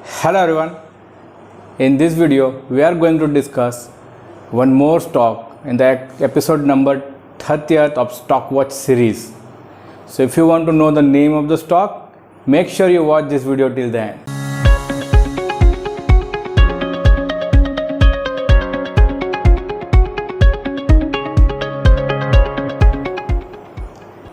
Hello everyone. In this video, we are going to discuss one more stock in the episode number 30th of Stockwatch series. So if you want to know the name of the stock, make sure you watch this video till the end.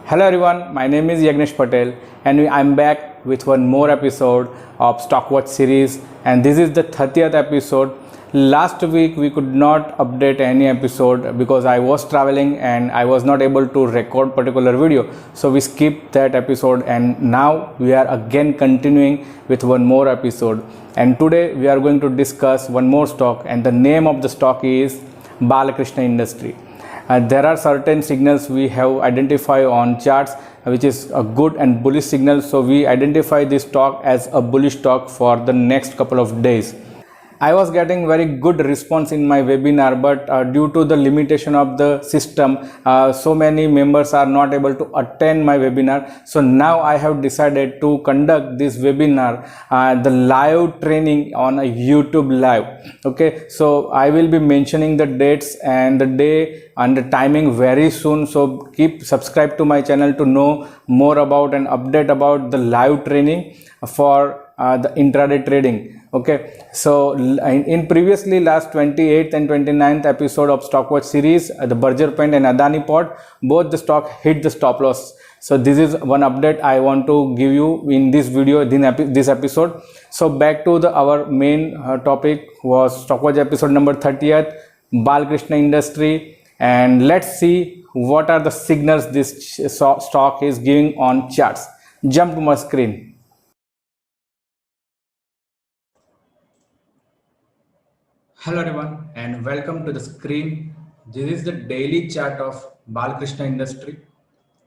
Hello everyone, my name is Yagnesh Patel and I'm back with one more episode of Stockwatch series, and this is the 30th episode. Last week we could not update any episode because I was traveling and I was not able to record particular video, so we skipped that episode, and now we are again continuing with one more episode. And today we are going to discuss one more stock, and the name of the stock is Balakrishna Industry. There are certain signals we have identified on charts which is a good and bullish signal, so we identify this stock as a bullish stock for the next couple of days. I was getting very good response in my webinar, but due to the limitation of the system, so many members are not able to attend my webinar. So now I have decided to conduct this webinar, the live training on a YouTube live. Okay, so I will be mentioning the dates and the day and the timing very soon, so keep subscribe to my channel to know more about and update about the live training for the intraday trading. Okay, so in previously last 28th and 29th episode of Stockwatch series, the Berger Paints and Adani Port, both the stock hit the stop loss. So this is one update I want to give you in this video, in this episode. So back to our main topic was Stockwatch episode number 30th, Balakrishna Industry, and let's see what are the signals this stock is giving on charts. Jump to my screen. Hello everyone and welcome to the screen. This is the daily chart of Balakrishna Industry,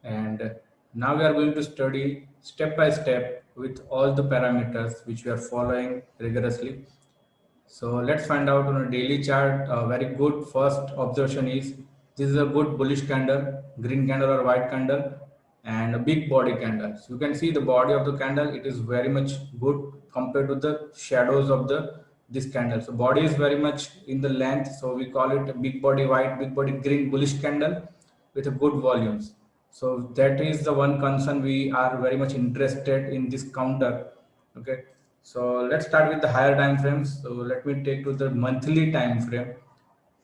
and now we are going to study step by step with all the parameters which we are following rigorously. So let's find out on a daily chart. A very good first observation is this is a good bullish candle, green candle or white candle, and a big body candle. So you can see the body of the candle, it is very much good compared to the shadows of this candle. So body is very much in the length, so we call it a big body white, big body green bullish candle with a good volumes. So that is the one concern we are very much interested in this counter. Okay, so let's start with the higher time frames. So let me take to the monthly time frame,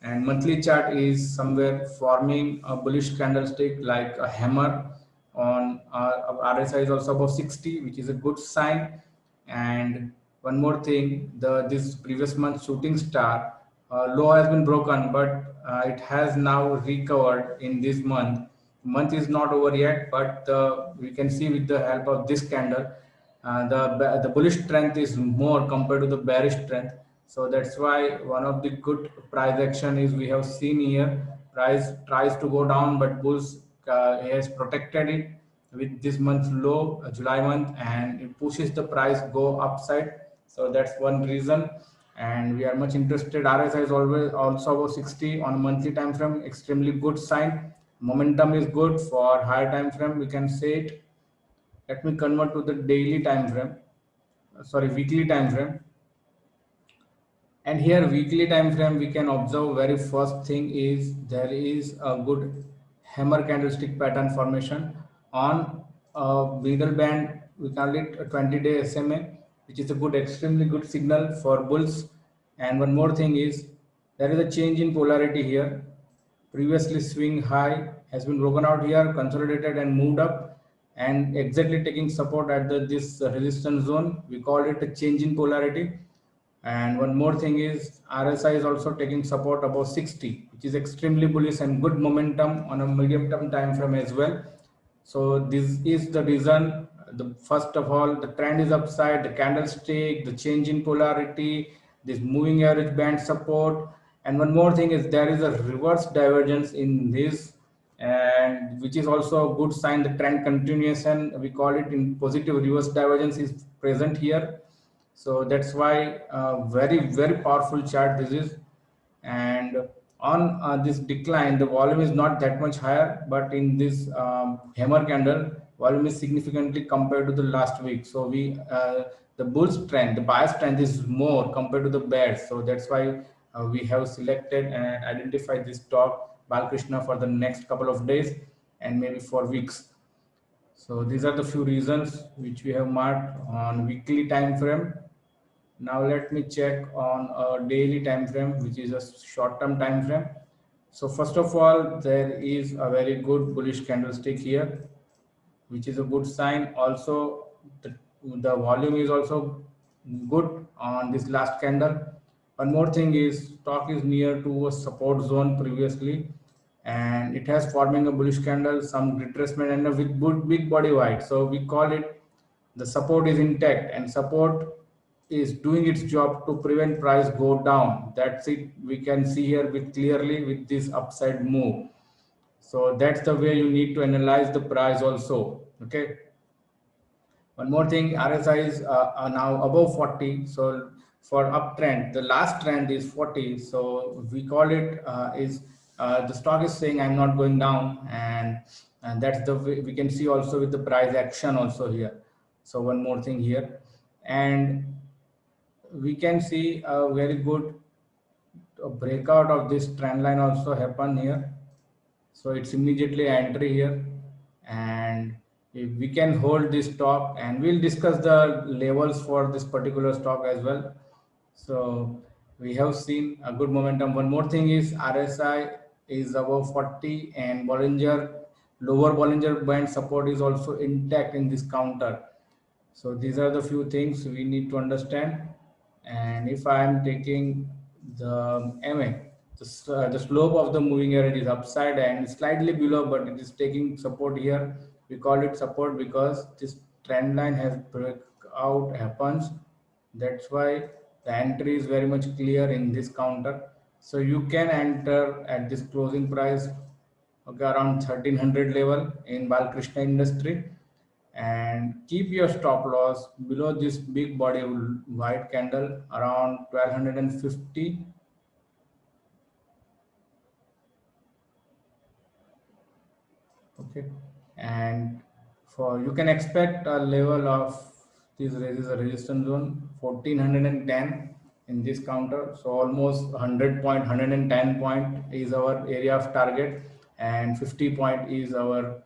and monthly chart is somewhere forming a bullish candlestick like a hammer on RSI is also above 60, which is a good sign. And one more thing, this previous month shooting star low has been broken, but it has now recovered in this month. Month is not over yet, but we can see with the help of this candle, the bullish strength is more compared to the bearish strength. So that's why one of the good price action is we have seen here. Price tries to go down, but bulls has protected it with this month's low, July month, and it pushes the price go upside. So that's one reason, and we are much interested. RSI is always also about 60 on a monthly time frame, extremely good sign. Momentum is good for higher time frame, we can say it. Let me convert to the daily time frame, weekly time frame. And here weekly time frame, we can observe very first thing is there is a good hammer candlestick pattern formation on a middle band. We call it a 20-day SMA, which is a good, extremely good signal for bulls. And one more thing is there is a change in polarity here. Previously swing high has been broken out here, consolidated and moved up, and exactly taking support at this resistance zone. We call it a change in polarity. And one more thing is RSI is also taking support above 60, which is extremely bullish and good momentum on a medium term time frame as well. So this is the reason. First of all, the trend is upside, the candlestick, the change in polarity, this moving average band support. And one more thing is there is a reverse divergence in this, and which is also a good sign. The trend continuation, we call it in positive reverse divergence, is present here. So that's why very powerful chart this is. And on this decline, the volume is not that much higher, but in this hammer candle, volume is significantly compared to the last week. So the bull strength, the buy strength is more compared to the bears. So that's why we have selected and identified this stock Balkrishna for the next couple of days and maybe for weeks. So these are the few reasons which we have marked on weekly time frame. Now let me check on a daily time frame, which is a short-term time frame. So first of all, there is a very good bullish candlestick here, which is a good sign. Also, the volume is also good on this last candle. One more thing is stock is near to a support zone previously, and it has forming a bullish candle, some retracement and a with big body white. So we call it the support is intact, and support is doing its job to prevent price go down. That's it. We can see here with clearly with this upside move. So that's the way you need to analyze the price also. Okay. One more thing, RSI is are now above 40. So for uptrend, the last trend is 40. So we call it is the stock is saying I'm not going down, and that's the way we can see also with the price action also here. So one more thing here, and we can see a very good breakout of this trend line also happen here. So it's immediately entry here, and if we can hold this stock, and we'll discuss the levels for this particular stock as well. So we have seen a good momentum. One more thing is RSI is above 40, and lower Bollinger Band support is also intact in this counter. So these are the few things we need to understand. And if I am taking the MA, the slope of the moving average is upside and slightly below, but it is taking support here. We call it support because this trend line has breakout happens. That's why the entry is very much clear in this counter. So you can enter at this closing price, okay, around 1300 level in Balkrishna Industry, and keep your stop loss below this big body white candle around 1250. Okay, and for you can expect a level of this is a resistance zone 1410 in this counter. So almost 100 point 110 point is our area of target, and 50 point is our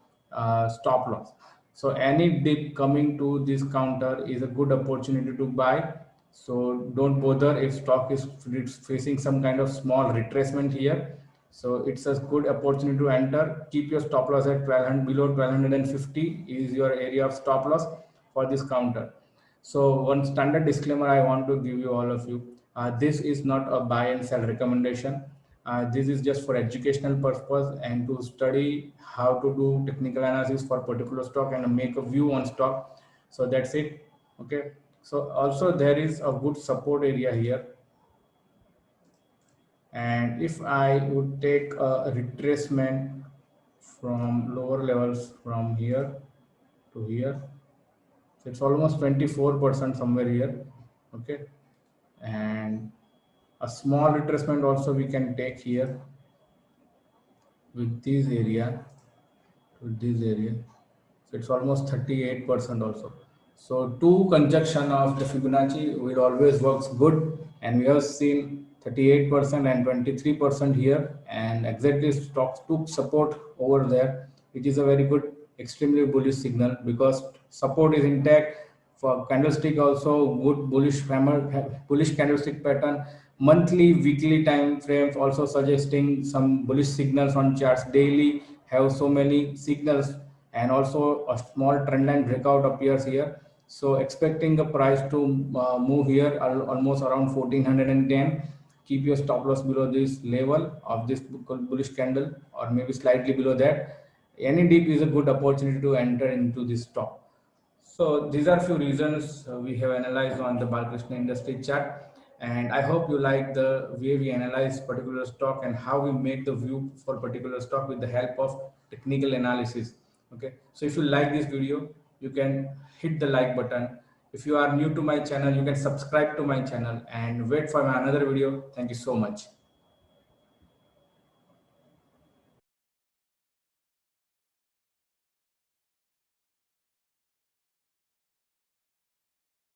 stop loss. So any dip coming to this counter is a good opportunity to buy. So don't bother if stock is facing some kind of small retracement here. So it's a good opportunity to enter. Keep your stop loss at 1200, below 1250 is your area of stop loss for this counter. So one standard disclaimer I want to give you all of you. This is not a buy and sell recommendation. This is just for educational purpose and to study how to do technical analysis for particular stock and make a view on stock. So that's it. Okay. So also there is a good support area here, and if I would take a retracement from lower levels from here to here, so it's almost 24% somewhere here. Okay, and a small retracement also we can take here with this area to this area. So it's almost 38% also. So two conjunction of the Fibonacci will always works good, and we have seen 38% and 23% here, and exactly stocks took support over there, which is a very good, extremely bullish signal because support is intact. For candlestick also good bullish candlestick pattern. Monthly, weekly time frames also suggesting some bullish signals on charts. Daily have so many signals, and also a small trend line breakout appears here. So expecting the price to move here almost around 1410. Keep your stop loss below this level of this bullish candle, or maybe slightly below that. Any dip is a good opportunity to enter into this stock. So these are few reasons we have analyzed on the Balkrishna Industry chart, and I hope you like the way we analyze particular stock and how we make the view for particular stock with the help of technical analysis. Okay, so if you like this video, you can hit the like button. If you are new to my channel, you can subscribe to my channel and wait for my another video. Thank you so much.